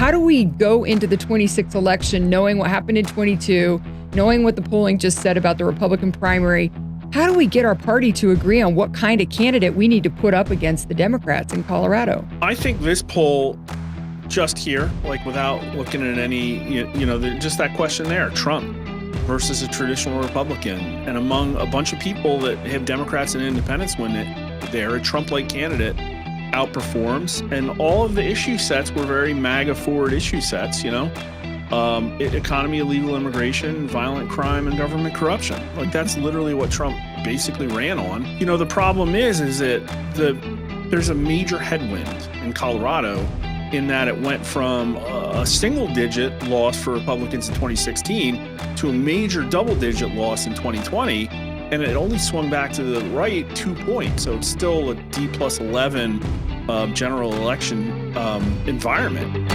how do we go into the 26th election knowing what happened in 22, knowing what the polling just said about the Republican primary? How do we get our party to agree on what kind of candidate we need to put up against the Democrats in Colorado? I think this poll just here, like without looking at any, just that question there, Trump versus a traditional Republican. And among a bunch of people that have Democrats and independents win it, they're a Trump-like candidate outperforms. And all of the issue sets were very MAGA forward issue sets, economy, illegal immigration, violent crime, and government corruption. Like that's literally what Trump basically ran on. The problem is that there's a major headwind in Colorado in that it went from a single-digit loss for Republicans in 2016 to a major double-digit loss in 2020, and it only swung back to the right 2 points. So it's still a D+11 general election environment.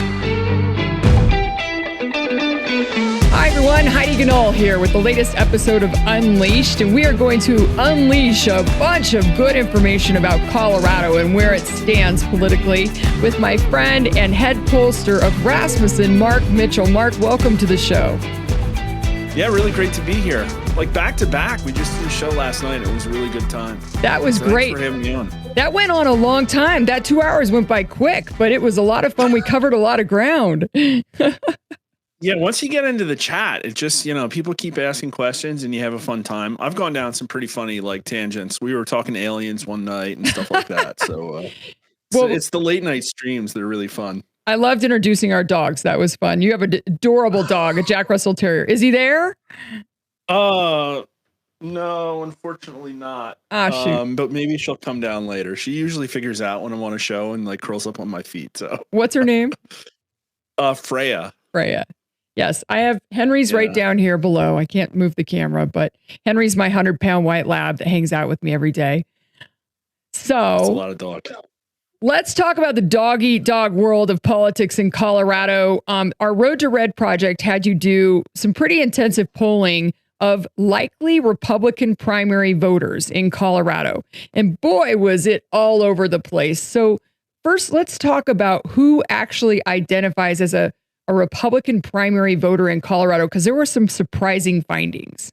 Hi everyone, Heidi here with the latest episode of Unleashed, and we are going to unleash a bunch of good information about Colorado and where it stands politically with my friend and head pollster of Rasmussen, Mark Mitchell. Mark, welcome to the show. Yeah, really great to be here. Like back to back, we just did a show last night. It was a really good time. That was great. Thanks for having me on. That went on a long time. That 2 hours went by quick, but it was a lot of fun. We covered a lot of ground. Yeah, once you get into the chat, it just, people keep asking questions and you have a fun time. I've gone down some pretty funny tangents. We were talking aliens one night and stuff like that. So it's the late night streams that are really fun. I loved introducing our dogs. That was fun. You have an adorable dog, a Jack Russell Terrier. Is he there? No, unfortunately not. Shoot. But maybe she'll come down later. She usually figures out when I'm on a show and curls up on my feet. So what's her name? Freya. Yes, I have Henry's right down here below. I can't move the camera, but Henry's my 100-pound white lab that hangs out with me every day. So that's a lot of dog. Let's talk about the dog-eat-dog world of politics in Colorado. Our Road to Red project had you do some pretty intensive polling of likely Republican primary voters in Colorado. And boy, was it all over the place. So first, let's talk about who actually identifies as a Republican primary voter in Colorado, because there were some surprising findings.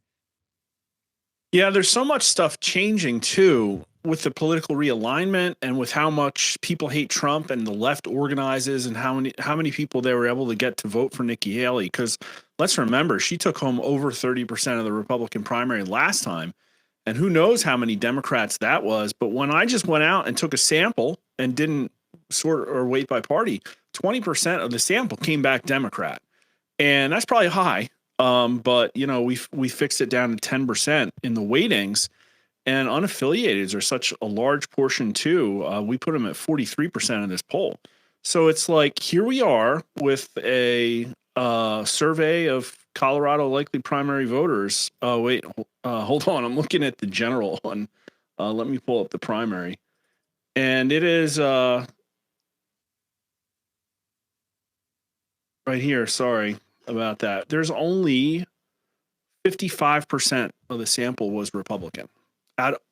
Yeah, there's so much stuff changing too with the political realignment and with how much people hate Trump and the left organizes and how many people they were able to get to vote for Nikki Haley. Because let's remember, she took home over 30% of the Republican primary last time. And who knows how many Democrats that was. But when I just went out and took a sample and didn't sort or weight by party, 20% of the sample came back Democrat. And that's probably high. But we fixed it down to 10% in the weightings, and unaffiliateds are such a large portion too. We put them at 43% of this poll. So it's like, here we are with a survey of Colorado likely primary voters. Hold on. I'm looking at the general one. Let me pull up the primary. And it is, right here. Sorry about that. There's only 55% of the sample was Republican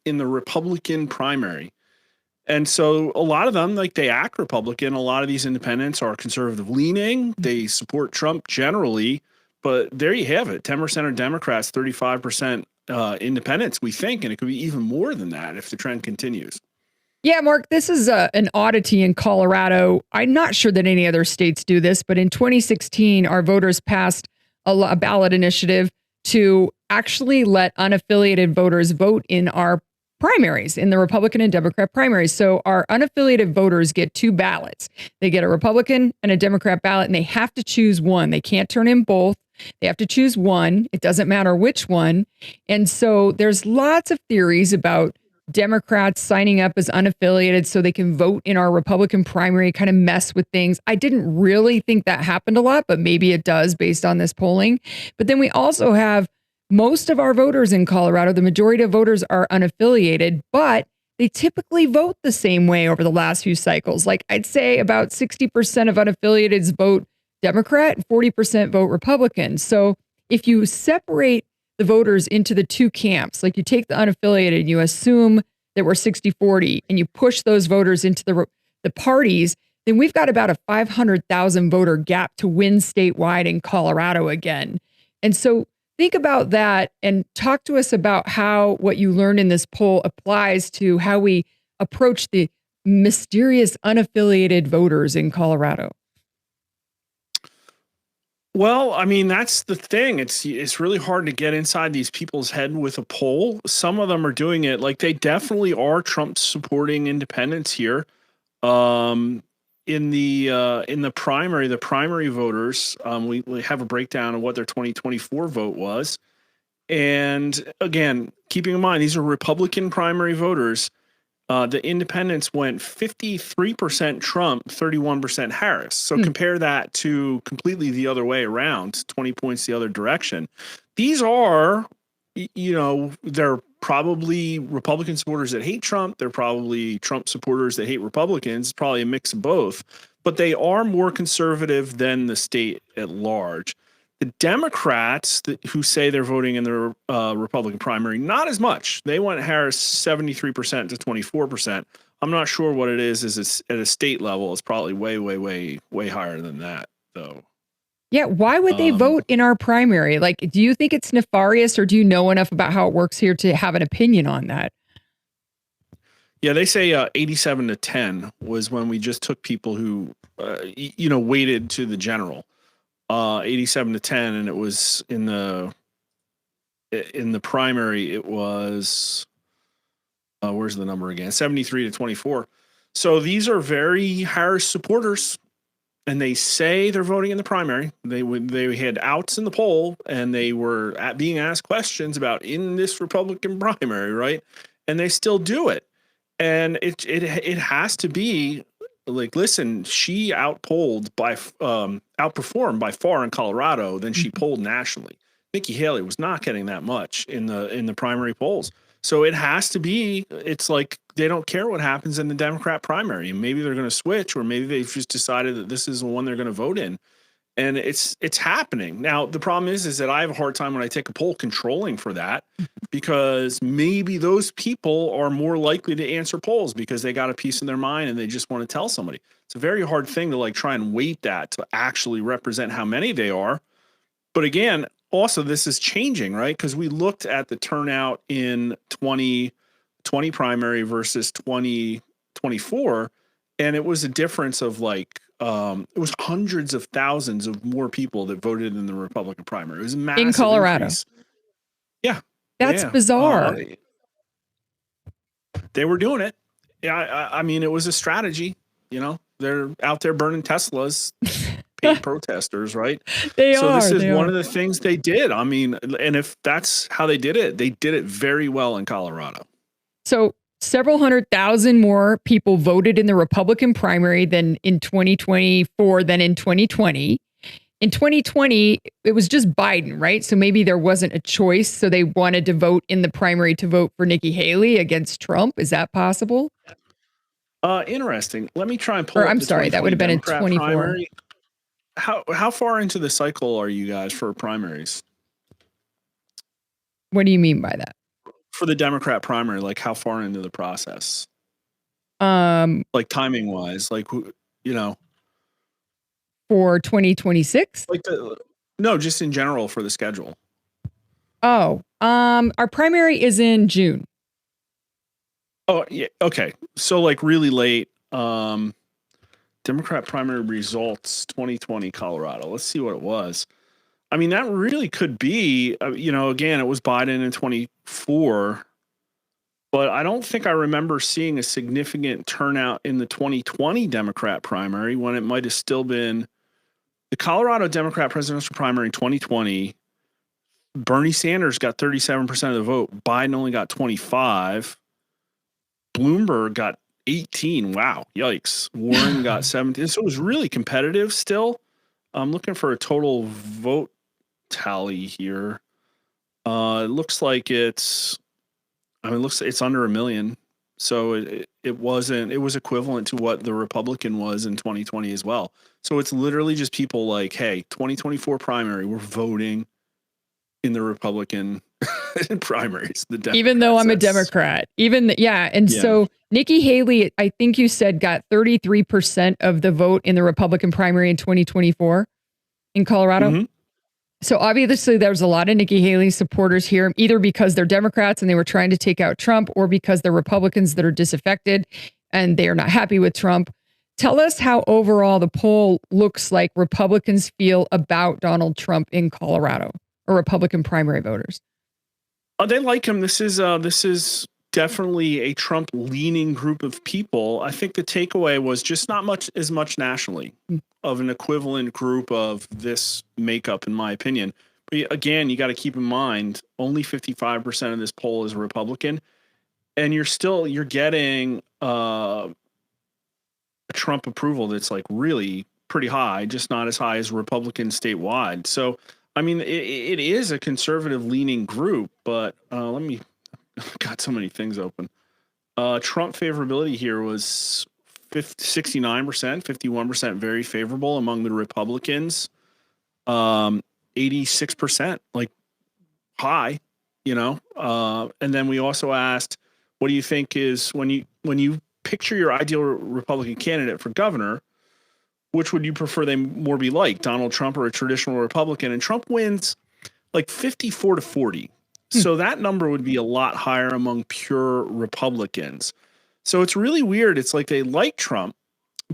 in the Republican primary. And so a lot of them, they act Republican. A lot of these independents are conservative leaning. They support Trump generally, but there you have it. 10% are Democrats, 35% independents, we think, and it could be even more than that if the trend continues. Yeah, Mark, this is an oddity in Colorado. I'm not sure that any other states do this, but in 2016, our voters passed a ballot initiative to actually let unaffiliated voters vote in our primaries, in the Republican and Democrat primaries. So our unaffiliated voters get two ballots. They get a Republican and a Democrat ballot, and they have to choose one. They can't turn in both. They have to choose one. It doesn't matter which one. And so there's lots of theories about Democrats signing up as unaffiliated so they can vote in our Republican primary, kind of mess with things. I didn't really think that happened a lot, but maybe it does based on this polling. But then we also have most of our voters in Colorado, the majority of voters are unaffiliated, but they typically vote the same way over the last few cycles. Like I'd say about 60% of unaffiliateds vote Democrat and 40% vote Republican. So if you separate the voters into the two camps, like you take the unaffiliated and you assume that we're 60-40 and you push those voters into the parties, then we've got about a 500,000 voter gap to win statewide in Colorado again. And so think about that and talk to us about how what you learned in this poll applies to how we approach the mysterious unaffiliated voters in Colorado. Well, I mean, that's the thing. It's really hard to get inside these people's head with a poll. Some of them are doing it like they definitely are Trump supporting independents here. In the primary voters, we have a breakdown of what their 2024 vote was. And again, keeping in mind these are Republican primary voters. The independents went 53% Trump, 31% Harris. So compare that to completely the other way around, 20 points the other direction. These are, they're probably Republican supporters that hate Trump. They're probably Trump supporters that hate Republicans. It's probably a mix of both. But they are more conservative than the state at large. The Democrats who say they're voting in the Republican primary, not as much. They went Harris 73% to 24%. I'm not sure what it is at a state level. It's probably way, way, way, way higher than that, though. Yeah, why would they vote in our primary? Like, do you think it's nefarious, or do you know enough about how it works here to have an opinion on that? Yeah, they say 87 to 10 was when we just took people who, weighted to the general. 87 to 10, and it was in the primary. It was where's the number again? 73 to 24. So these are very Harris supporters, and they say they're voting in the primary. They had outs in the poll, and they were being asked questions about in this Republican primary, right? And they still do it, and it has to be. Like, listen, she outperformed by far in Colorado than she polled nationally. Nikki Haley was not getting that much in the primary polls. So it has to be, it's like they don't care what happens in the Democrat primary. And maybe they're going to switch, or maybe they've just decided that this is the one they're going to vote in. And it's happening. Now, the problem is that I have a hard time when I take a poll controlling for that, because maybe those people are more likely to answer polls because they got a piece in their mind and they just want to tell somebody. It's a very hard thing to like try and weight that to actually represent how many they are. But again, also this is changing, right? Because we looked at the turnout in 2020 primary versus 2024, and it was a difference of like, it was hundreds of thousands of more people that voted in the Republican primary. It was a massive in Colorado. Increase. Yeah. That's bizarre. They were doing it. Yeah. I mean, it was a strategy, they're out there burning Teslas, paid protesters, right? So this is one of the things they did. I mean, and if that's how they did it very well in Colorado. So several 100,000 more people voted in the Republican primary than in 2024 than in 2020. In 2020, it was just Biden, right? So maybe there wasn't a choice. So they wanted to vote in the primary to vote for Nikki Haley against Trump. Is that possible? Interesting. Let me try and pull. Or I'm sorry, that would have been in 24. Primary. How far into the cycle are you guys for primaries? What do you mean by that? For the Democrat primary, like how far into the process? Like timing wise, like for 2026? Like no, just in general for the schedule. Oh, our primary is in June. Oh, yeah. Okay. So like really late. Democrat primary results 2020 Colorado. Let's see what it was. I mean, that really could be, again, it was Biden in 24, but I don't think I remember seeing a significant turnout in the 2020 Democrat primary when it might have still been the Colorado Democrat presidential primary in 2020. Bernie Sanders got 37% of the vote. Biden only got 25. Bloomberg got 18. Wow. Yikes. Warren got 17. So it was really competitive still. I'm looking for a total vote tally here. It looks like it's under 1 million. So it was equivalent to what the Republican was in 2020 as well. So it's literally just people like, hey, 2024 primary, we're voting in the Republican in primaries. The Democrats, even though I'm a Democrat, And so Nikki Haley, I think you said, got 33% of the vote in the Republican primary in 2024 in Colorado. Mm-hmm. So obviously there's a lot of Nikki Haley supporters here, either because they're Democrats and they were trying to take out Trump, or because they're Republicans that are disaffected and they are not happy with Trump. Tell us how overall the poll looks like Republicans feel about Donald Trump in Colorado, or Republican primary voters. They like him. This is definitely a Trump leaning group of people. I think the takeaway was just not as much nationally of an equivalent group of this makeup, in my opinion. But again, you got to keep in mind only 55% of this poll is Republican, and you're getting a Trump approval that's like really pretty high, just not as high as Republican statewide. So I mean, it is a conservative leaning group, but got so many things open. Trump favorability here was 69%, 51% very favorable among the Republicans, 86%, like high, and then we also asked, what do you think is when you picture your ideal Republican candidate for governor, which would you prefer they more be like, Donald Trump or a traditional Republican? And Trump wins like 54-40. So that number would be a lot higher among pure Republicans. So it's really weird. It's like they like Trump,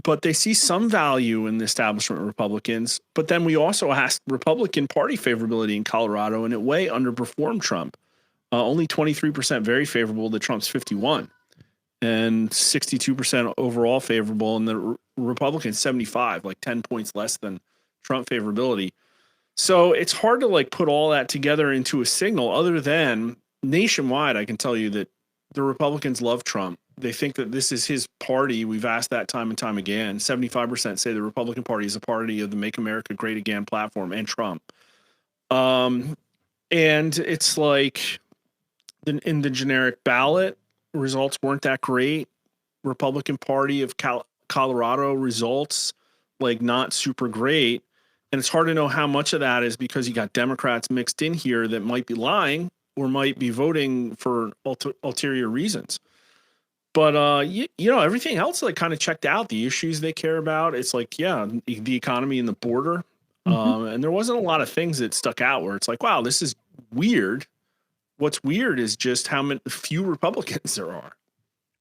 but they see some value in the establishment Republicans. But then we also asked Republican Party favorability in Colorado, and it way underperformed Trump. Only 23% very favorable to Trump's 51%. And 62% overall favorable, and the Republicans 75, like 10 points less than Trump favorability. So it's hard to like put all that together into a signal, other than nationwide. I can tell you that the Republicans love Trump. They think that this is his party. We've asked that time and time again. 75% say the Republican Party is a party of the Make America Great Again platform and Trump. And it's like in the generic ballot, results weren't that great. Republican Party of Colorado results, like, not super great. And it's hard to know how much of that is because you got Democrats mixed in here that might be lying or might be voting for ulterior reasons. But, everything else like kind of checked out. The issues they care about, it's like, the economy and the border. And there wasn't a lot of things that stuck out where it's like, wow, this is weird. What's weird is just how few Republicans there are.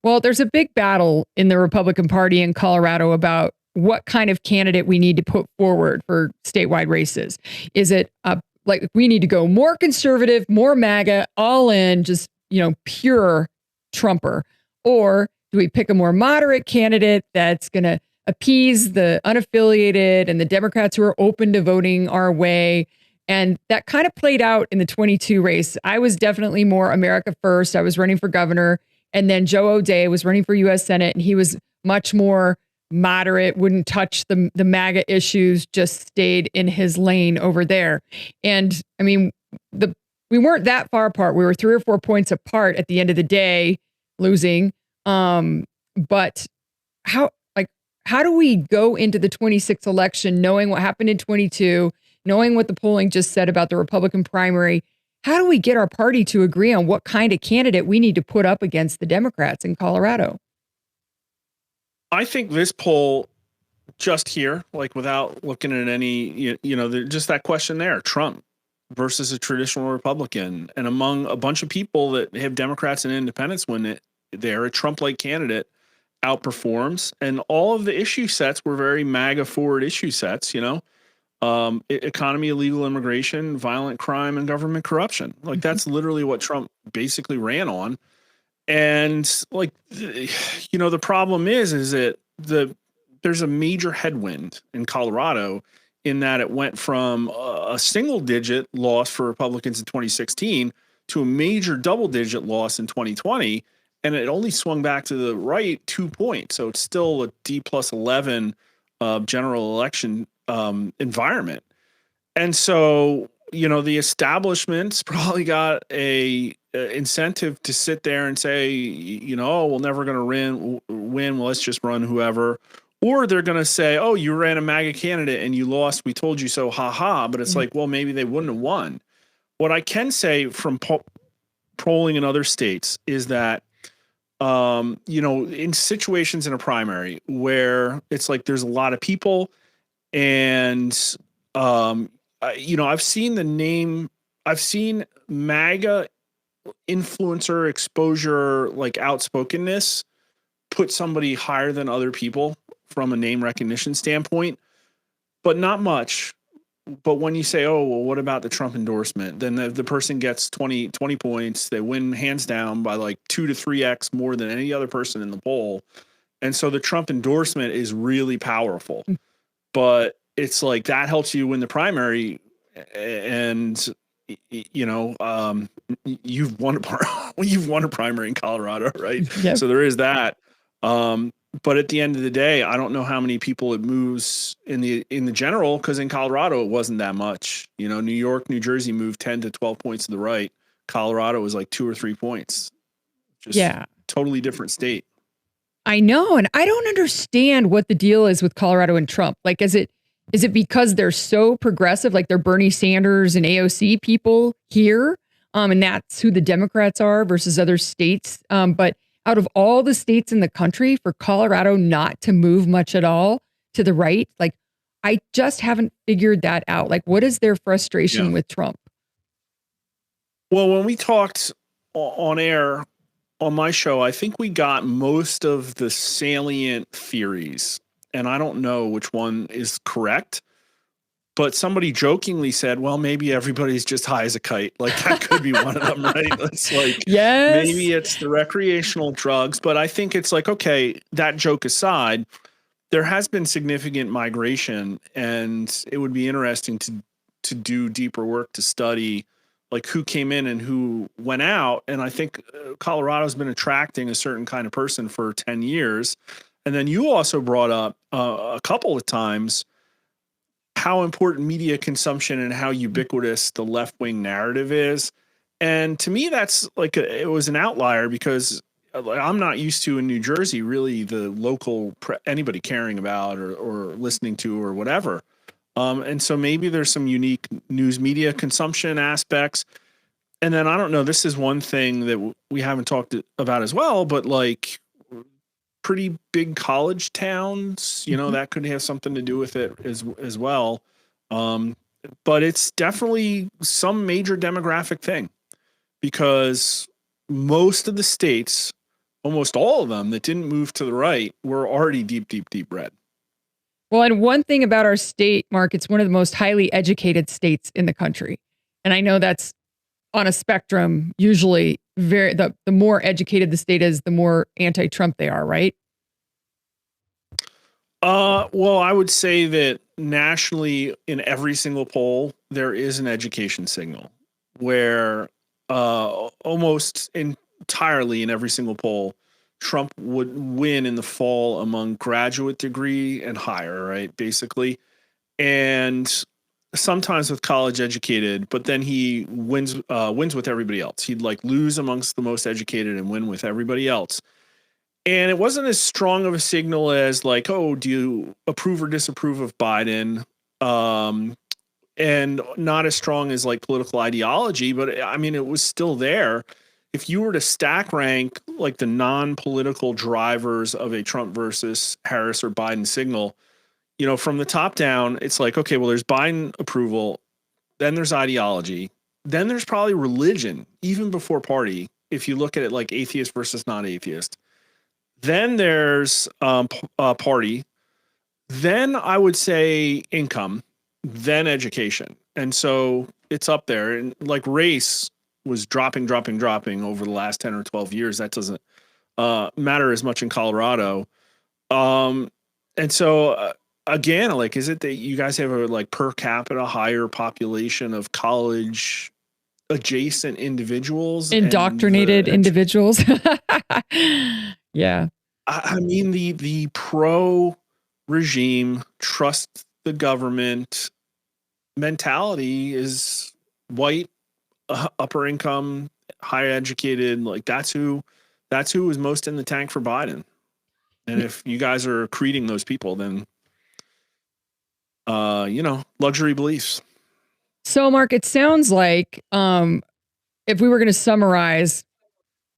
Well, there's a big battle in the Republican Party in Colorado about what kind of candidate we need to put forward for statewide races. Is it like we need to go more conservative, more MAGA, all in, just, pure Trumper? Or do we pick a more moderate candidate that's going to appease the unaffiliated and the Democrats who are open to voting our way? And that kind of played out in the 22 race. I was definitely more America First. I was running for governor. And then Joe O'Dea was running for U.S. Senate, and he was much more moderate, wouldn't touch the MAGA issues, just stayed in his lane over there. And I mean, we weren't that far apart. We were 3 or 4 points apart at the end of the day, losing. But how do we go into the 26th election knowing what happened in 22, knowing what the polling just said about the Republican primary? How do we get our party to agree on what kind of candidate we need to put up against the Democrats in Colorado? I think this poll just here, like without looking at any, just that question there, Trump versus a traditional Republican. And among a bunch of people that have Democrats and independents win it, they're a Trump-like candidate outperforms. And all of the issue sets were very MAGA forward issue sets, economy, illegal immigration, violent crime, and government corruption. Like that's literally what Trump basically ran on. And like, the problem is that there's a major headwind in Colorado in that it went from a single digit loss for Republicans in 2016 to a major double digit loss in 2020. And it only swung back to the right 2 points. So it's still a D+11 general election environment. And so, the establishment's probably got a incentive to sit there and say, we're never going to win. Well, let's just run whoever. Or they're going to say, oh, you ran a MAGA candidate and you lost. We told you so. Ha ha. But it's like, well, maybe they wouldn't have won. What I can say from polling in other states is that, in situations in a primary where it's like there's a lot of people and, I've seen MAGA influencer exposure, like outspokenness, put somebody higher than other people from a name recognition standpoint, but not much. But when you say, oh, well, what about the Trump endorsement? Then the person gets 20 points. They win hands down by like 2 to 3x more than any other person in the poll. And so the Trump endorsement is really powerful. But it's like that helps you win the primary. And, you've won a primary in Colorado, right? Yep. So there is that. But at the end of the day, I don't know how many people it moves in the general, because in Colorado it wasn't that much. New York, New Jersey moved 10 to 12 points to the right. Colorado was like 2 or 3 points. Just totally different state. I know, and I don't understand what the deal is with Colorado and Trump. Like, is it because they're so progressive, like they're Bernie Sanders and AOC people here, and that's who the Democrats are versus other states. But out of all the states in the country, for Colorado not to move much at all to the right, like I just haven't figured that out. Like, what is their frustration with Trump? Well, when we talked on air on my show, I think we got most of the salient theories, and I don't know which one is correct. But somebody jokingly said, well, maybe everybody's just high as a kite. Like that could be one of them, right? It's like, yes, maybe it's the recreational drugs. But I think it's like, okay, that joke aside, there has been significant migration, and it would be interesting to do deeper work to study like who came in and who went out. And I think Colorado's been attracting a certain kind of person for 10 years. And then you also brought up a couple of times how important media consumption and how ubiquitous the left-wing narrative is. And to me, that's like it was an outlier, because I'm not used to in New Jersey, really the local anybody caring about or listening to or whatever. And so maybe there's some unique news media consumption aspects. And then I don't know, this is one thing that we haven't talked about as well, but like pretty big college towns, that could have something to do with it as well. But it's definitely some major demographic thing, because most of the states, almost all of them that didn't move to the right, were already deep red. Well, and one thing about our state, Mark, it's one of the most highly educated states in the country. And I know that's on a spectrum, usually the more educated the state is, the more anti-Trump they are, right? Well, I would say that nationally in every single poll, there is an education signal where almost entirely in every single poll, Trump would win in the fall among graduate degree and higher, right? Basically. And sometimes with college educated, but then he wins with everybody else. He'd like lose amongst the most educated and win with everybody else. And it wasn't as strong of a signal as like, oh, do you approve or disapprove of Biden? And not as strong as like political ideology, but I mean, it was still there. If you were to stack rank like the non-political drivers of a Trump versus Harris or Biden signal, from the top down, it's like, okay, well, there's Biden approval, then there's ideology, then there's probably religion, even before party, if you look at it like atheist versus non-atheist. Then there's party. Then I would say income, then education. And so it's up there. And like race was dropping over the last 10 or 12 years. That doesn't matter as much in Colorado. And so again, like, is it that you guys have a like per capita higher population of college adjacent individuals? Indoctrinated individuals. Yeah. I mean, the pro regime, trust the government mentality is white, upper income, higher educated. Like that's who was most in the tank for Biden. And if you guys are creating those people, then, luxury beliefs. So, Mark, it sounds like if we were going to summarize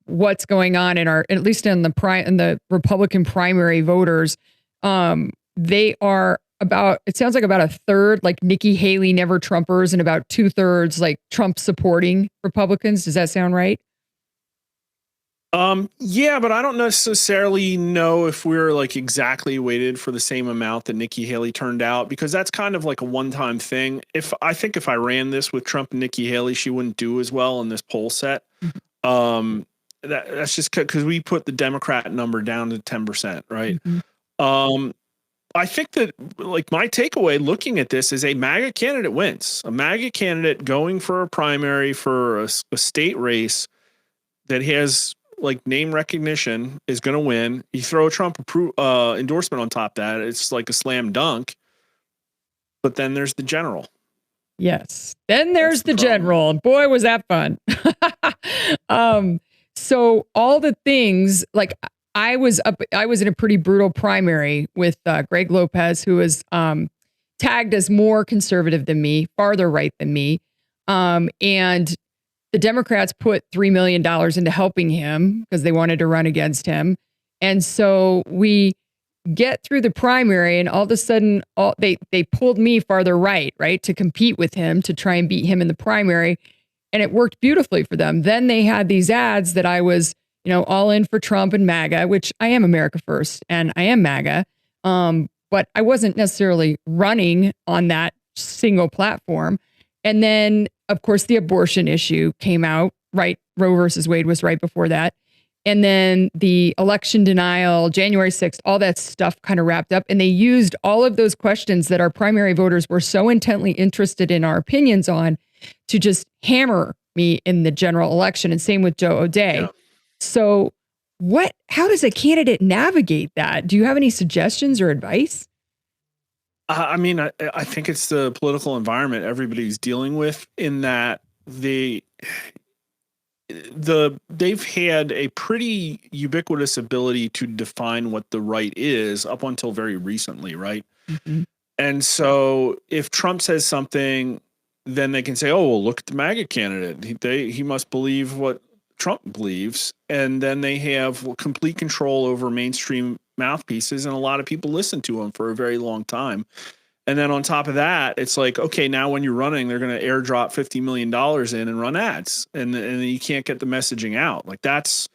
what's going on in our, at least in the Republican primary voters, they are about, it sounds like about a third like Nikki Haley never Trumpers and about 2/3 like Trump supporting Republicans. Does that sound right? Yeah, but I don't necessarily know if we're like exactly weighted for the same amount that Nikki Haley turned out, because that's kind of like a one-time thing. If I ran this with Trump and Nikki Haley, she wouldn't do as well in this poll set. Um, that's just because we put the Democrat number down to 10%, right? Mm-hmm. I think that like my takeaway looking at this is a MAGA candidate wins. A MAGA candidate going for a primary for a state race that has like name recognition is going to win. You throw a Trump endorsement on top of that, it's like a slam dunk. But then there's the general. Yes. Then there's the general. Boy, was that fun. So all the things like I was in a pretty brutal primary with Greg Lopez, who was tagged as more conservative than me, farther right than me. And the Democrats put $3 million into helping him because they wanted to run against him. And so we get through the primary and all of a sudden they pulled me farther right to compete with him, to try and beat him in the primary. And it worked beautifully for them. Then they had these ads that I was, all in for Trump and MAGA, which I am America first and I am MAGA. But I wasn't necessarily running on that single platform. And then, of course, the abortion issue came out, right? Roe versus Wade was right before that. And then the election denial, January 6th, all that stuff kind of wrapped up. And they used all of those questions that our primary voters were so intently interested in our opinions on to just hammer me in the general election. And same with Joe O'Dea. Yeah. So how does a candidate navigate that? Do you have any suggestions or advice? I mean, I think it's the political environment everybody's dealing with, in that they've had a pretty ubiquitous ability to define what the right is up until very recently, right? Mm-hmm. And so if Trump says something, then they can say, oh, well, look at the MAGA candidate. He must believe what Trump believes. And then they have complete control over mainstream mouthpieces, and a lot of people listen to him for a very long time. And then on top of that, it's like, okay, now when you're running, they're going to airdrop $50 million in and run ads, and you can't get the messaging out. Like that's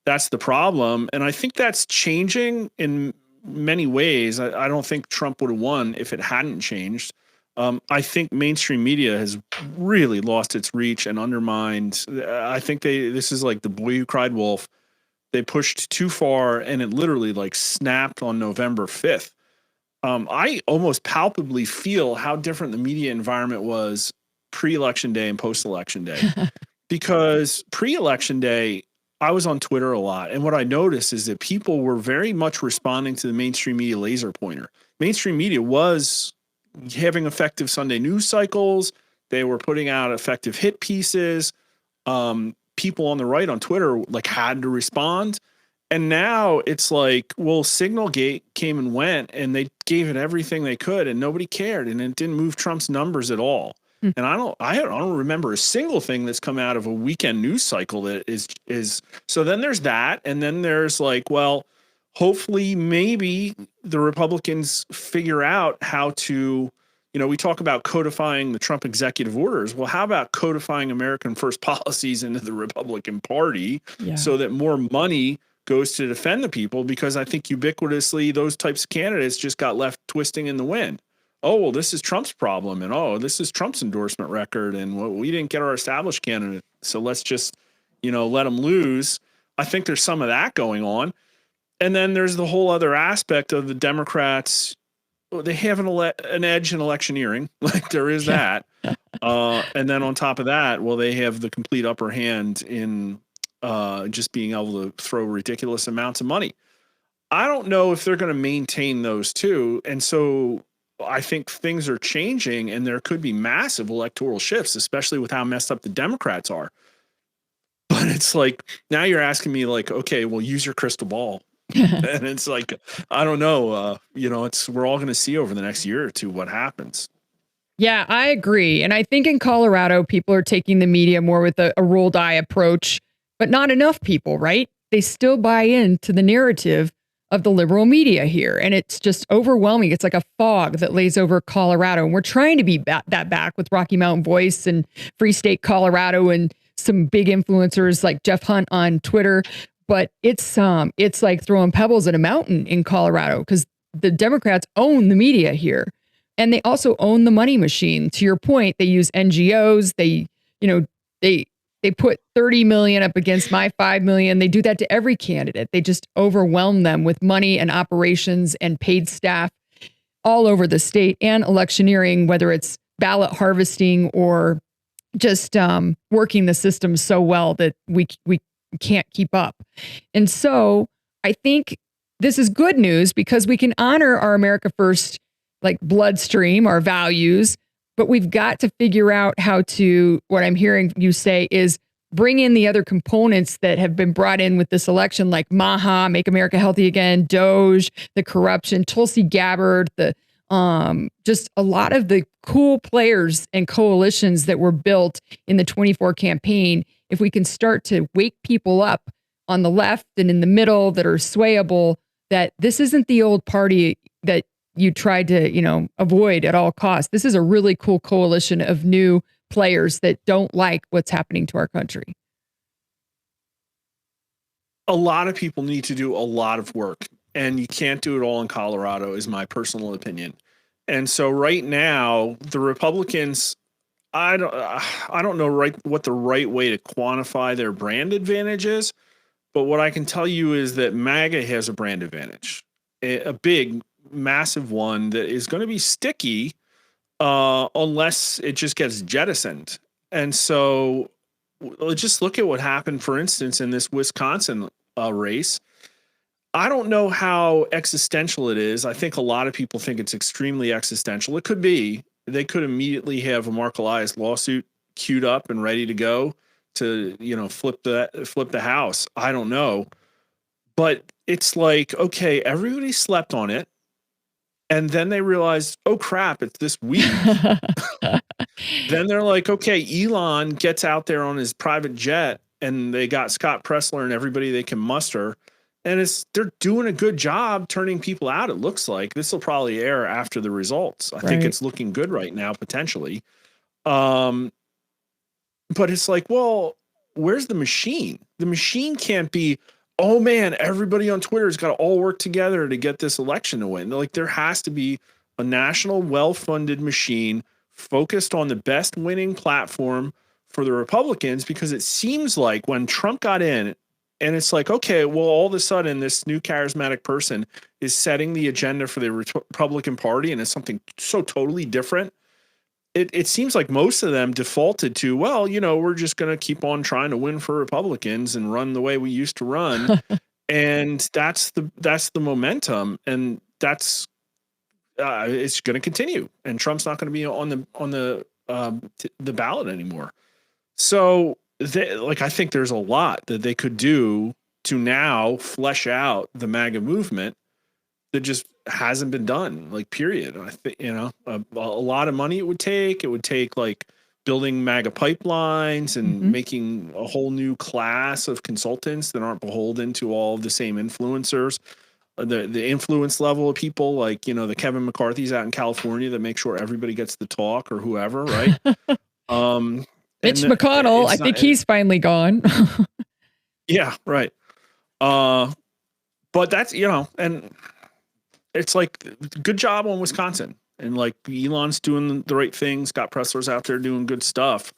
the problem. And I think that's changing in many ways. I don't think Trump would have won if it hadn't changed. I think mainstream media has really lost its reach and undermined. I think this is like the boy who cried wolf. They pushed too far, and it literally like snapped on November 5th. I almost palpably feel how different the media environment was pre-election day and post-election day. Because pre-election day, I was on Twitter a lot, and what I noticed is that people were very much responding to the mainstream media laser pointer. Mainstream media was having effective Sunday news cycles. They were putting out effective hit pieces. People on the right on Twitter like had to respond. And now it's like, well, Signalgate came and went, and they gave it everything they could, and nobody cared, and it didn't move Trump's numbers at all. And I don't remember a single thing that's come out of a weekend news cycle that is. So then there's that, and then there's like, well, hopefully maybe the Republicans figure out how to, we talk about codifying the Trump executive orders. Well, how about codifying American first policies into the Republican Party so that more money goes to defend the people? Because I think ubiquitously those types of candidates just got left twisting in the wind. Oh, well, this is Trump's problem, and oh, this is Trump's endorsement record, and well, we didn't get our established candidate, so let's just, let them lose. I think there's some of that going on. And then there's the whole other aspect of the Democrats. They have an edge in electioneering, like there is that. And then on top of that, well, they have the complete upper hand in just being able to throw ridiculous amounts of money. I don't know if they're going to maintain those two. And so I think things are changing, and there could be massive electoral shifts, especially with how messed up the Democrats are. But it's like, now you're asking me like, okay, well, use your crystal ball. And it's like, I don't know, we're all going to see over the next year or two what happens. Yeah, I agree. And I think in Colorado, people are taking the media more with a rolled eye approach, but not enough people, right? They still buy into the narrative of the liberal media here. And it's just overwhelming. It's like a fog that lays over Colorado. And we're trying to be that back with Rocky Mountain Voice and Free State Colorado and some big influencers like Jeff Hunt on Twitter. But it's like throwing pebbles at a mountain in Colorado because the Democrats own the media here. And they also own the money machine. To your point, they use NGOs. They put 30 million up against my 5 million. They do that to every candidate. They just overwhelm them with money and operations and paid staff all over the state and electioneering, whether it's ballot harvesting or just working the system so well that we can't keep up. And so I think this is good news because we can honor our America First like bloodstream, our values, but we've got to figure out how to, what I'm hearing you say is bring in the other components that have been brought in with this election, like MAGA, Make America Healthy Again, Doge, the corruption, Tulsi Gabbard, the just a lot of the cool players and coalitions that were built in the 24 campaign. If we can start to wake people up on the left and in the middle that are swayable, that this isn't the old party that you tried to, avoid at all costs. This is a really cool coalition of new players that don't like what's happening to our country. A lot of people need to do a lot of work, and you can't do it all in Colorado, is my personal opinion. And so right now, the Republicans, I don't know what the right way to quantify their brand advantage is, but what I can tell you is that MAGA has a brand advantage, a big, massive one that is going to be sticky unless it just gets jettisoned. And so just look at what happened, for instance, in this Wisconsin race. I don't know how existential it is. I think a lot of people think it's extremely existential. It could be. They could immediately have a Mark Elias lawsuit queued up and ready to go to, flip the house. I don't know. But it's like, okay, everybody slept on it. And then they realized, oh crap, it's this week. Then they're like, okay, Elon gets out there on his private jet and they got Scott Pressler and everybody they can muster. And they're doing a good job turning people out. It looks like this will probably air after the results. I think it's looking good right now, potentially. But it's like, well, where's the machine? The machine can't be, oh man, everybody on Twitter has got to all work together to get this election to win. Like there has to be a national, well-funded machine focused on the best winning platform for the Republicans, because it seems like when Trump got in and it's like, okay, well, all of a sudden this new charismatic person is setting the agenda for the Republican Party and it's something so totally different. It seems like most of them defaulted to, well, we're just going to keep on trying to win for Republicans and run the way we used to run. And that's the momentum. And that's it's going to continue. And Trump's not going to be on the ballot anymore. So I think there's a lot that they could do to now flesh out the MAGA movement that just hasn't been done, like, period. I think, a lot of money it would take like building MAGA pipelines and making a whole new class of consultants that aren't beholden to all of the same influencers, the influence level of people like, the Kevin McCarthy's out in California that make sure everybody gets the talk or whoever. Right. Mitch McConnell, I think he's finally gone. Yeah. Right. But that's, and it's like, good job on Wisconsin. And like Elon's doing the right thing. Scott Pressler's out there doing good stuff.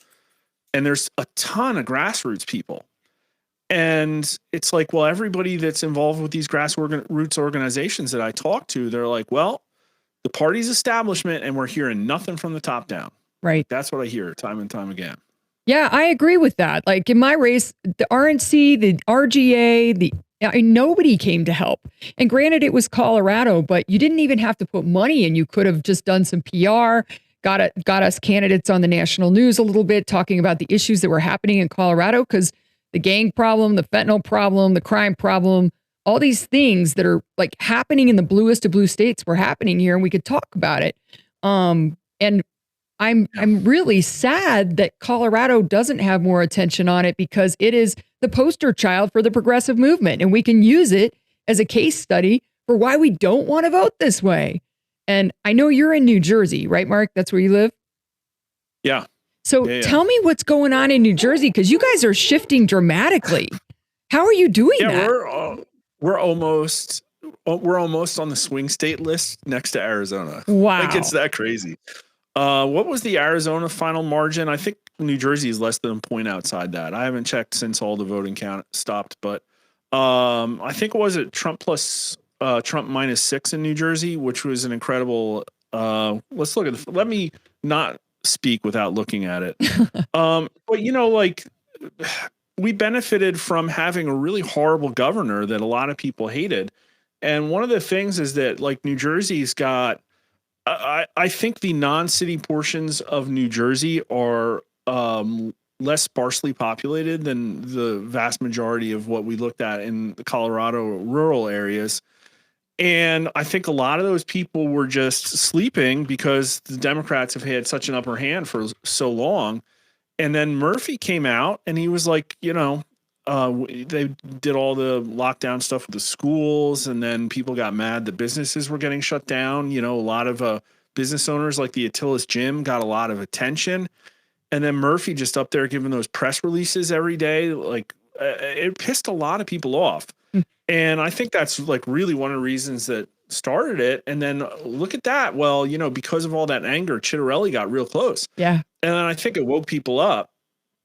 And there's a ton of grassroots people. And it's like, well, everybody that's involved with these grassroots organizations that I talk to, they're like, well, the party's establishment and we're hearing nothing from the top down. Right. That's what I hear time and time again. Yeah, I agree with that. Like in my race, the RNC, the RGA, nobody came to help. And granted, it was Colorado, but you didn't even have to put money in. You could have just done some PR, got us candidates on the national news a little bit, talking about the issues that were happening in Colorado, because the gang problem, the fentanyl problem, the crime problem, all these things that are like happening in the bluest of blue states were happening here, and we could talk about it. And I'm really sad that Colorado doesn't have more attention on it, because it is the poster child for the progressive movement, and we can use it as a case study for why we don't want to vote this way. And I know you're in New Jersey, right, Mark? That's where you live? Yeah. So tell me what's going on in New Jersey, because you guys are shifting dramatically. How are you doing that? We're almost on the swing state list next to Arizona. Wow. Like, it's that crazy. What was the Arizona final margin? I think New Jersey is less than a point outside that. I haven't checked since all the voting count stopped, but I think Trump -6 in New Jersey, which was an incredible. Let's look at let me not speak without looking at it. But like, we benefited from having a really horrible governor that a lot of people hated. And one of the things is that, like, New Jersey's got, I think the non-city portions of New Jersey are less sparsely populated than the vast majority of what we looked at in the Colorado rural areas. And I think a lot of those people were just sleeping because the Democrats have had such an upper hand for so long. And then Murphy came out and he was like, they did all the lockdown stuff with the schools, and then people got mad that businesses were getting shut down. A lot of business owners like the Attila's Gym got a lot of attention. And then Murphy just up there giving those press releases every day, like, it pissed a lot of people off. And I think that's like really one of the reasons that started it. And then look at that. Well, because of all that anger, Chitterelli got real close. Yeah. And then I think it woke people up.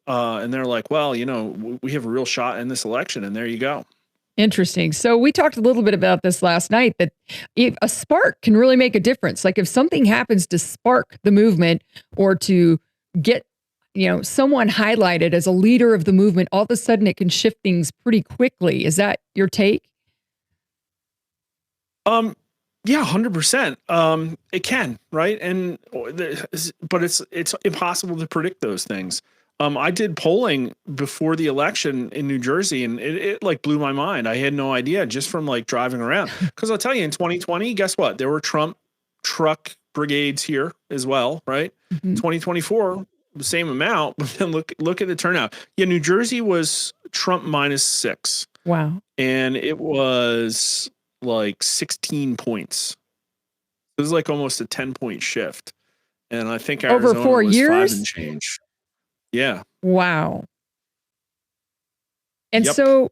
And they're like, well, we have a real shot in this election. And there you go. Interesting. So we talked a little bit about this last night, that if a spark can really make a difference. Like, if something happens to spark the movement, or to get, someone highlighted as a leader of the movement, all of a sudden it can shift things pretty quickly. Is that your take? Yeah, 100%. It can, right? But it's impossible to predict those things. I did polling before the election in New Jersey, and it like blew my mind. I had no idea, just from like driving around. Because I'll tell you, in 2020, guess what? There were Trump truck brigades here as well, right? 2024, the same amount, but then look at the turnout. Yeah, New Jersey was Trump -6. Wow. And it was like 16 points. It was like almost a 10-point shift. And I think Arizona over 4 was years? 5 and change. Yeah. Wow. And Yep. so,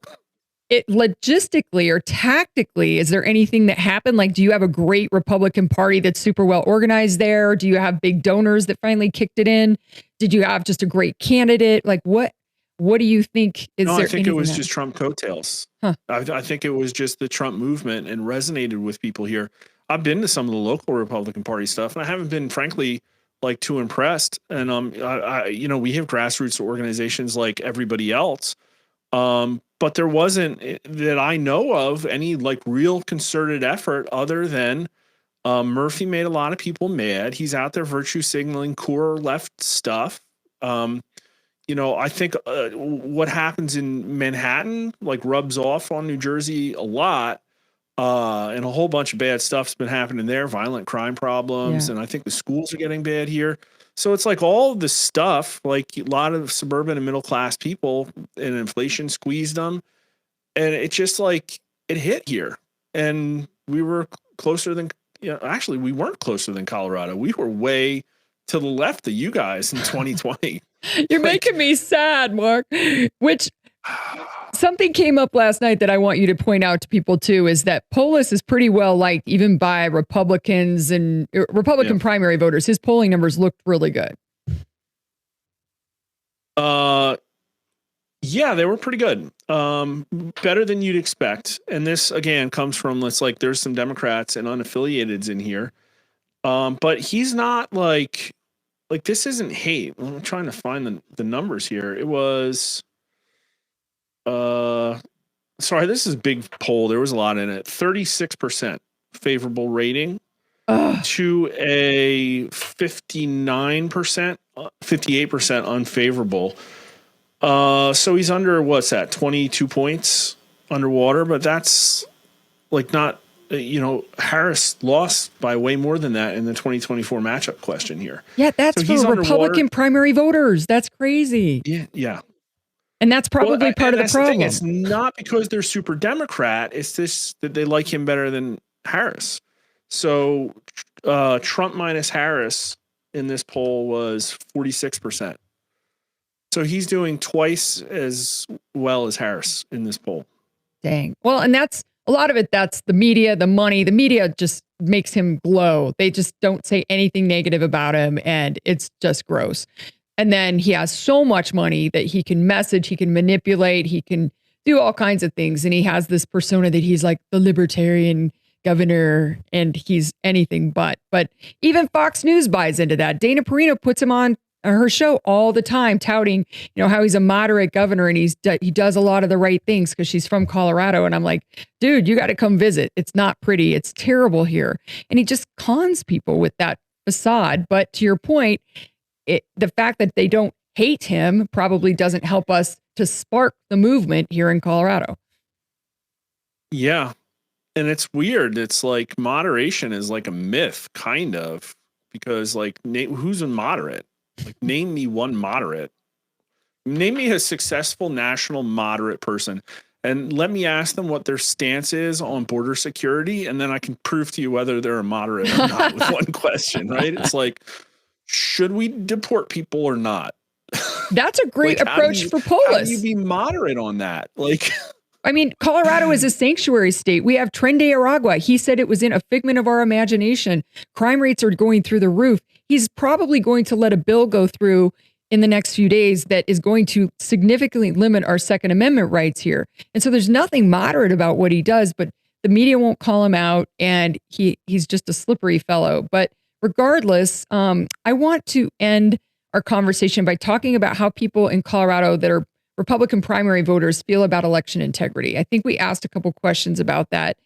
it logistically or tactically, is there anything that happened? Like, do you have a great Republican Party that's super well organized there? Do you have big donors that finally kicked it in? Did you have just a great candidate? Like, what do you think? I think it was just Trump coattails. I think it was just the Trump movement, and resonated with people here. I've been to some of the local Republican Party stuff, and I haven't been, frankly, like, too impressed. And we have grassroots organizations like everybody else. But there wasn't, that I know of, any like real concerted effort, other than Murphy made a lot of people mad. He's out there virtue signaling core left stuff. I think what happens in Manhattan like rubs off on New Jersey a lot. And a whole bunch of bad stuff's been happening there, violent crime problems. And I think the schools are getting bad here. So it's like all of this stuff, like a lot of suburban and middle class people, and inflation squeezed them. And it just like, it hit here. And we were closer than, actually we weren't closer than Colorado. We were way to the left of you guys in 2020. You're making me sad, Mark. Which, something came up last night that I want you to point out to people too, is that Pollster is pretty well liked even by Republicans and Republican primary voters. His polling numbers looked really good. Yeah, they were pretty good. Better than you'd expect. And this again comes from, it's like, there's some Democrats and unaffiliateds in here. But he's not like this isn't hate. I'm trying to find the numbers here. It was sorry, this is a big poll. There was a lot in it. 36% favorable rating to a 59%, 58% unfavorable. So he's under, what's that, 22 points underwater, but that's like not Harris lost by way more than that in the 2024 matchup question here. Yeah, that's So for Republican primary voters. That's crazy. Yeah. And that's probably part of the problem. It's not because they're super Democrat. It's just that they like him better than Harris. So Trump minus Harris in this poll was 46%. So he's doing twice as well as Harris in this poll. Dang. Well, and that's a lot of it. That's the media, the money. The media just makes him glow. They just don't say anything negative about him. And it's just gross. And then he has so much money that he can message, he can manipulate, he can do all kinds of things. And he has this persona that he's like the libertarian governor and he's anything but. But even Fox News buys into that. Dana Perino puts him on her show all the time, touting, how he's a moderate governor and he does a lot of the right things because she's from Colorado. And I'm like, dude, you got to come visit. It's not pretty. It's terrible here. And he just cons people with that facade. But to your point, the fact that they don't hate him probably doesn't help us to spark the movement here in Colorado. Yeah. And it's weird. It's like moderation is like a myth, kind of, because like, who's a moderate? Like, name me one moderate. Name me a successful national moderate person. And let me ask them what their stance is on border security. And then I can prove to you whether they're a moderate or not with one question, right? It's like, should we deport people or not? That's a great approach for Pollster. How do you be moderate on that? Like, I mean, Colorado is a sanctuary state. We have Tren de Aragua. He said it was in a figment of our imagination. Crime rates are going through the roof. He's probably going to let a bill go through in the next few days that is going to significantly limit our Second Amendment rights here. And so there's nothing moderate about what he does, but the media won't call him out, and he's just a slippery fellow. But regardless, I want to end our conversation by talking about how people in Colorado that are Republican primary voters feel about election integrity. I think we asked a couple questions about that.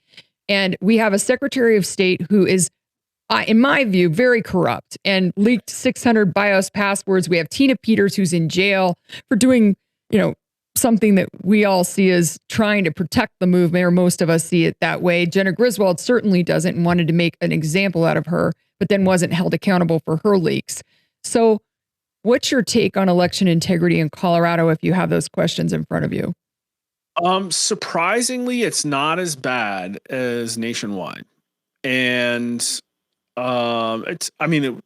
And we have a Secretary of State who is, in my view, very corrupt and leaked 600 BIOS passwords. We have Tina Peters, who's in jail for doing, something that we all see as trying to protect the movement, or most of us see it that way. Jenna Griswold certainly doesn't and wanted to make an example out of her, but then wasn't held accountable for her leaks. So what's your take on election integrity in Colorado if you have those questions in front of you? Surprisingly, it's not as bad as nationwide. And it's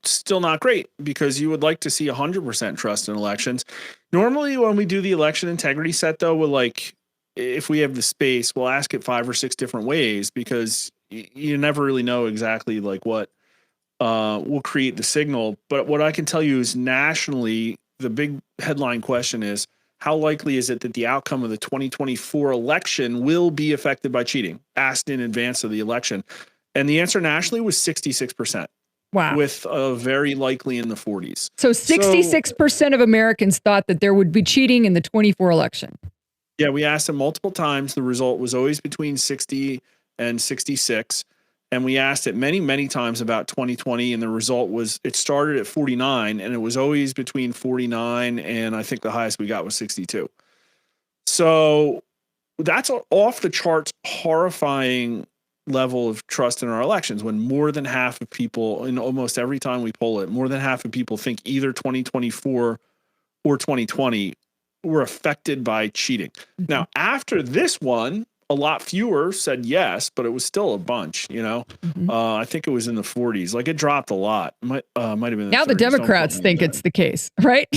still not great because you would like to see 100% trust in elections. Normally when we do the election integrity set, though, we're like, if we have the space, we'll ask it 5 or 6 different ways because you never really know exactly like what will create the signal. But what I can tell you is nationally, the big headline question is, how likely is it that the outcome of the 2024 election will be affected by cheating, asked in advance of the election? And the answer nationally was 66%. Wow. With very likely in the 40s. So 66% of Americans thought that there would be cheating in the 24 election. Yeah, we asked them multiple times. The result was always between 60 and 66. And we asked it many, many times about 2020. And the result was, it started at 49 and it was always between 49 and I think the highest we got was 62. So that's off the charts, horrifying level of trust in our elections when more than half of people, in almost every time we poll it, more than half of people think either 2024 or 2020 were affected by cheating. Mm-hmm. Now, after this one, a lot fewer said yes, but it was still a bunch, Mm-hmm. I think it was in the 40s. Like, it dropped a lot. Might have been now the Democrats think it's the case, right?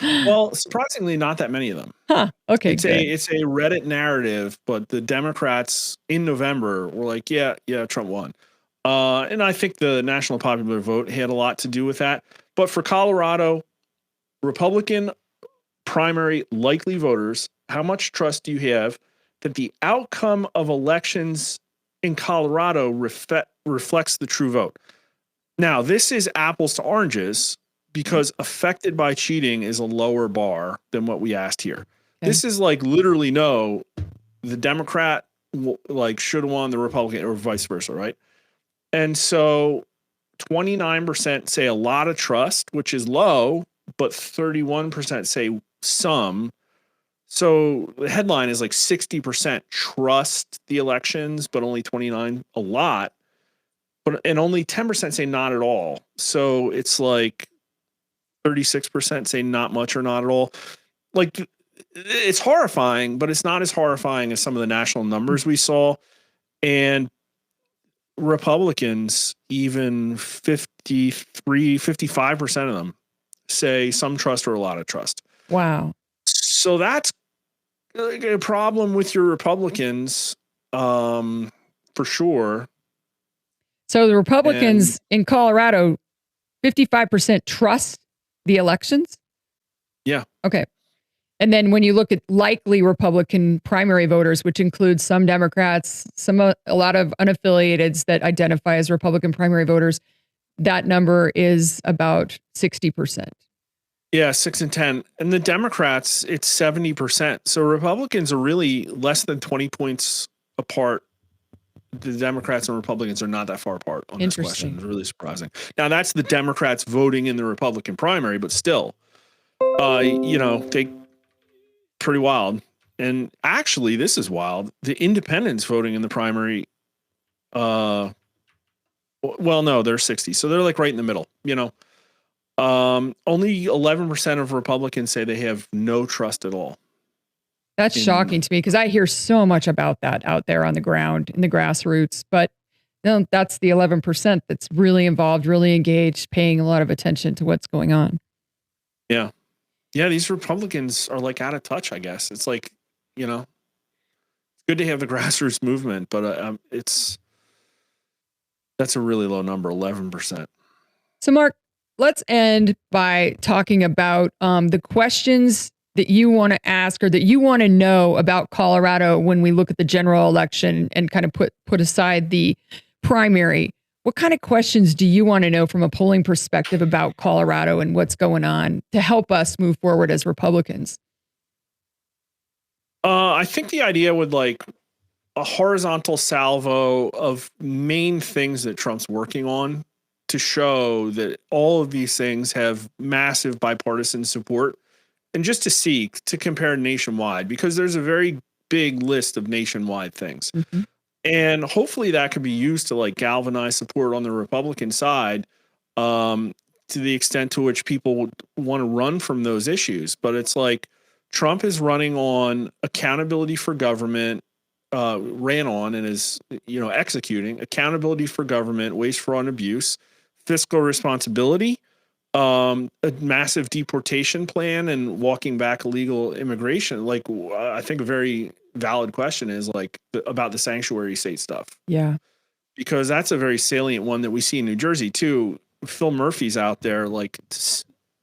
Well, surprisingly, not that many of them. Huh. Okay. It's a Reddit narrative, but the Democrats in November were like, yeah, Trump won. And I think the national popular vote had a lot to do with that. But for Colorado, Republican primary likely voters, how much trust do you have that the outcome of elections in Colorado reflects the true vote? Now, this is apples to oranges because affected by cheating is a lower bar than what we asked here. Okay. This is like literally no, the Democrat should have won, the Republican, or vice versa, right? And so 29% say a lot of trust, which is low, but 31% say some. So the headline is like 60% trust the elections, but only 29 a lot, and only 10% say not at all. So it's like 36% say not much or not at all. Like, it's horrifying, but it's not as horrifying as some of the national numbers we saw. And Republicans, even 55% of them say some trust or a lot of trust. Wow. So that's a problem with your Republicans, for sure. So the Republicans in Colorado, 55% trust the elections? Yeah. Okay. And then when you look at likely Republican primary voters, which includes some Democrats, a lot of unaffiliateds that identify as Republican primary voters, that number is about 60%. Yeah, 6 and 10. And the Democrats, it's 70%. So Republicans are really less than 20 points apart. The Democrats and Republicans are not that far apart on this question. It's really surprising. Now, that's the Democrats voting in the Republican primary, but still, they pretty wild. And actually, this is wild. The independents voting in the primary, well, no, they're 60. So they're like right in the middle, only 11% of Republicans say they have no trust at all. That's shocking to me because I hear so much about that out there on the ground in the grassroots. But that's the 11% that's really involved, really engaged, paying a lot of attention to what's going on. Yeah. Yeah, these Republicans are like out of touch, I guess. It's like, it's good to have the grassroots movement, but that's a really low number, 11%. So, Mark, let's end by talking about the questions that you want to ask or that you want to know about Colorado when we look at the general election and kind of put aside the primary. What kind of questions do you want to know from a polling perspective about Colorado and what's going on to help us move forward as Republicans? I think the idea would like a horizontal salvo of main things that Trump's working on to show that all of these things have massive bipartisan support, and just to compare nationwide, because there's a very big list of nationwide things. Mm-hmm. And hopefully that could be used to like galvanize support on the Republican side, to the extent to which people would want to run from those issues. But it's like Trump is running on accountability for government, ran on and is, executing accountability for government, waste, fraud, and abuse, fiscal responsibility, a massive deportation plan, and walking back illegal immigration. Like, I think a very valid question is like about the sanctuary state stuff. Yeah. Because that's a very salient one that we see in New Jersey too. Phil Murphy's out there like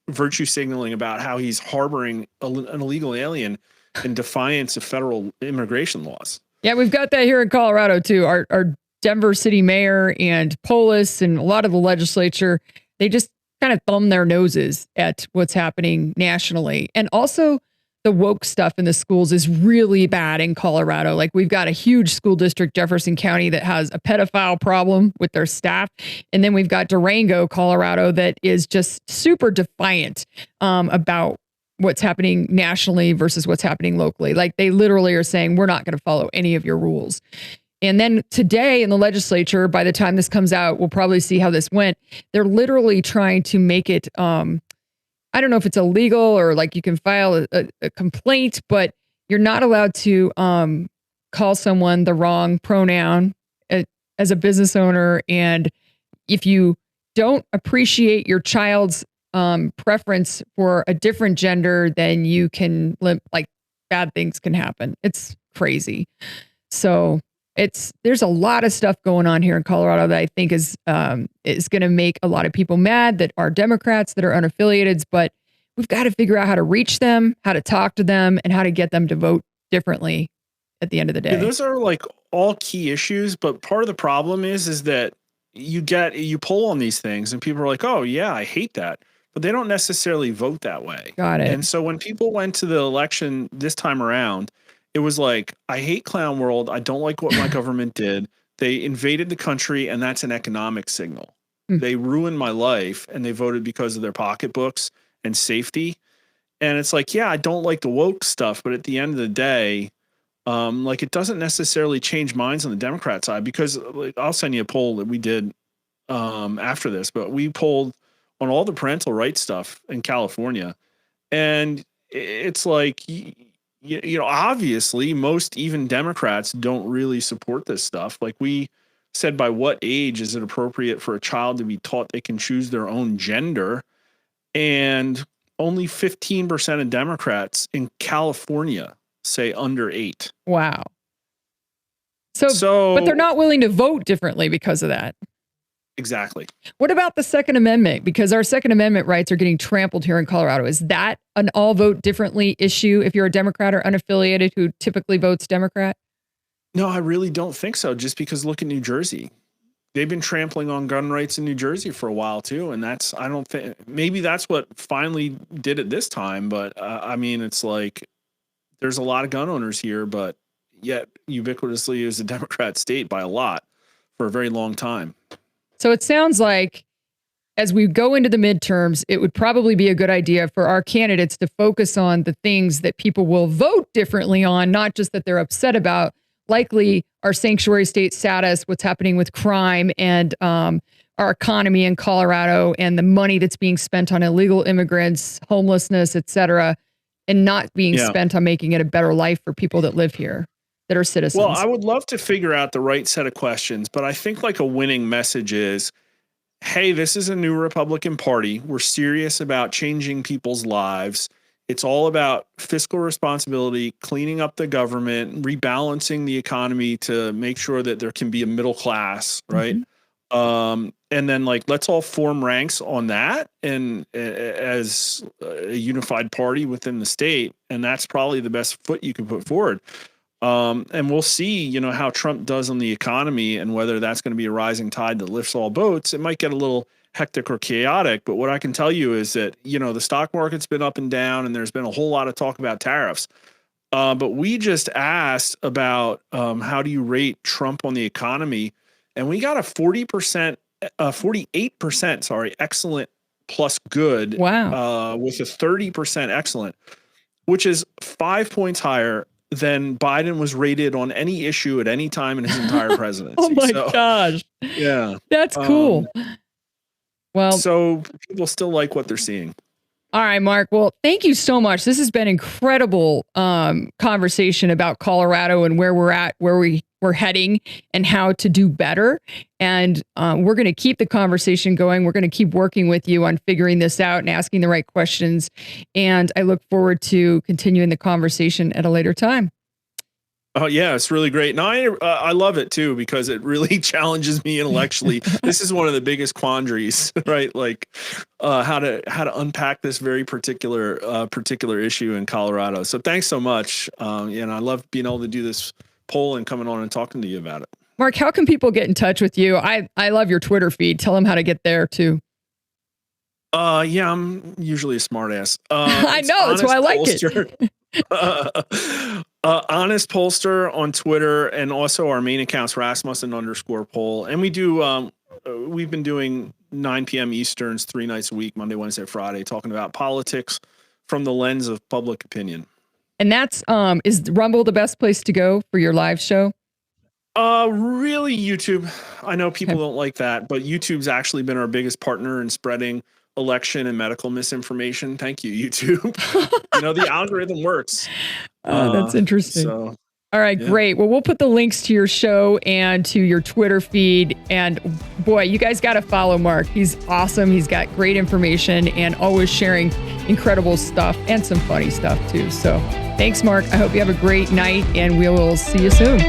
virtue signaling about how he's harboring an illegal alien in defiance of federal immigration laws. Yeah, we've got that here in Colorado too. Our Denver city mayor and Pollster and a lot of the legislature, they just kind of thumb their noses at what's happening nationally. And also the woke stuff in the schools is really bad in Colorado. Like, we've got a huge school district, Jefferson County, that has a pedophile problem with their staff. And then we've got Durango, Colorado, that is just super defiant about what's happening nationally versus what's happening locally. Like, they literally are saying, we're not going to follow any of your rules. And then today in the legislature, by the time this comes out, we'll probably see how this went. They're literally trying to make it, I don't know if it's illegal or like you can file a complaint, but you're not allowed to call someone the wrong pronoun as a business owner. And if you don't appreciate your child's preference for a different gender, then you can, like, bad things can happen. It's crazy. So there's a lot of stuff going on here in Colorado that I think is going to make a lot of people mad that are Democrats, that are unaffiliated, but we've got to figure out how to reach them, how to talk to them, and how to get them to vote differently at the end of the day. Yeah, those are like all key issues, but part of the problem is that you poll on these things and people are like, oh yeah, I hate that. But they don't necessarily vote that way. Got it. And so when people went to the election this time around, it was like, I hate clown world. I don't like what my government did. They invaded the country, and that's an economic signal. They ruined my life, and they voted because of their pocketbooks and safety. And it's like, yeah, I don't like the woke stuff, but at the end of the day, like it doesn't necessarily change minds on the Democrat side, because like, I'll send you a poll that we did after this, but we polled on all the parental rights stuff in California. And it's like, you know, obviously most even Democrats don't really support this stuff. Like we said, by what age is it appropriate for a child to be taught they can choose their own gender? And only 15% of Democrats in California say under 8. Wow. So, but they're not willing to vote differently because of that. Exactly. What about the Second Amendment? Because our Second Amendment rights are getting trampled here in Colorado. Is that an all vote differently issue if you're a Democrat or unaffiliated who typically votes Democrat? No, I really don't think so. Just because look at New Jersey. They've been trampling on gun rights in New Jersey for a while too. And that's, I don't think, maybe that's what finally did it this time. But I mean, it's like, there's a lot of gun owners here, but yet ubiquitously is a Democrat state by a lot for a very long time. So it sounds like as we go into the midterms, it would probably be a good idea for our candidates to focus on the things that people will vote differently on, not just that they're upset about, likely our sanctuary state status, what's happening with crime, and our economy in Colorado, and the money that's being spent on illegal immigrants, homelessness, et cetera, and not being spent on making it a better life for people that live here, that are citizens. Well, I would love to figure out the right set of questions, but I think like a winning message is, hey, this is a new Republican Party. We're serious about changing people's lives. It's all about fiscal responsibility, cleaning up the government, rebalancing the economy to make sure that there can be a middle class, right? And then like, let's all form ranks on that and as a unified party within the state. And that's probably the best foot you can put forward. And we'll see, you know, how Trump does on the economy and whether that's going to be a rising tide that lifts all boats. It might get a little hectic or chaotic, but what I can tell you is that, you know, the stock market's been up and down and there's been a whole lot of talk about tariffs. But we just asked about how do you rate Trump on the economy? And we got a 48%, sorry, excellent plus good. Wow. With a 30% excellent, which is 5 points higher than Biden was rated on any issue at any time in his entire presidency. Oh my gosh. Yeah. That's cool. Well, so people still like what they're seeing. All right, Mark. Well, thank you so much. This has been incredible conversation about Colorado and where we're at, where we're heading, and how to do better. And we're going to keep the conversation going. We're going to keep working with you on figuring this out and asking the right questions. And I look forward to continuing the conversation at a later time. Oh yeah, it's really great. And I love it too, because it really challenges me intellectually. This is one of the biggest quandaries, right? Like how to unpack this very particular issue in Colorado. So thanks so much. And I love being able to do this poll and coming on and talking to you about it. Mark, how can people get in touch with you? I love your Twitter feed. Tell them how to get there too. Yeah, I'm usually a smart ass. I know, that's why I like it. Honest Pollster on Twitter, and also our main account's Rasmussen _poll. And we do, we've been doing 9 p.m. Easterns 3 nights a week, Monday, Wednesday, Friday, talking about politics from the lens of public opinion. And that's, is Rumble the best place to go for your live show? Really YouTube. I know people don't like that, but YouTube's actually been our biggest partner in spreading election and medical misinformation. Thank you, YouTube. You know, the algorithm works. That's interesting. So, all right, great. Well, we'll put the links to your show and to your Twitter feed. And boy, you guys got to follow Mark. He's awesome. He's got great information and always sharing incredible stuff and some funny stuff too. So thanks, Mark. I hope you have a great night and we will see you soon.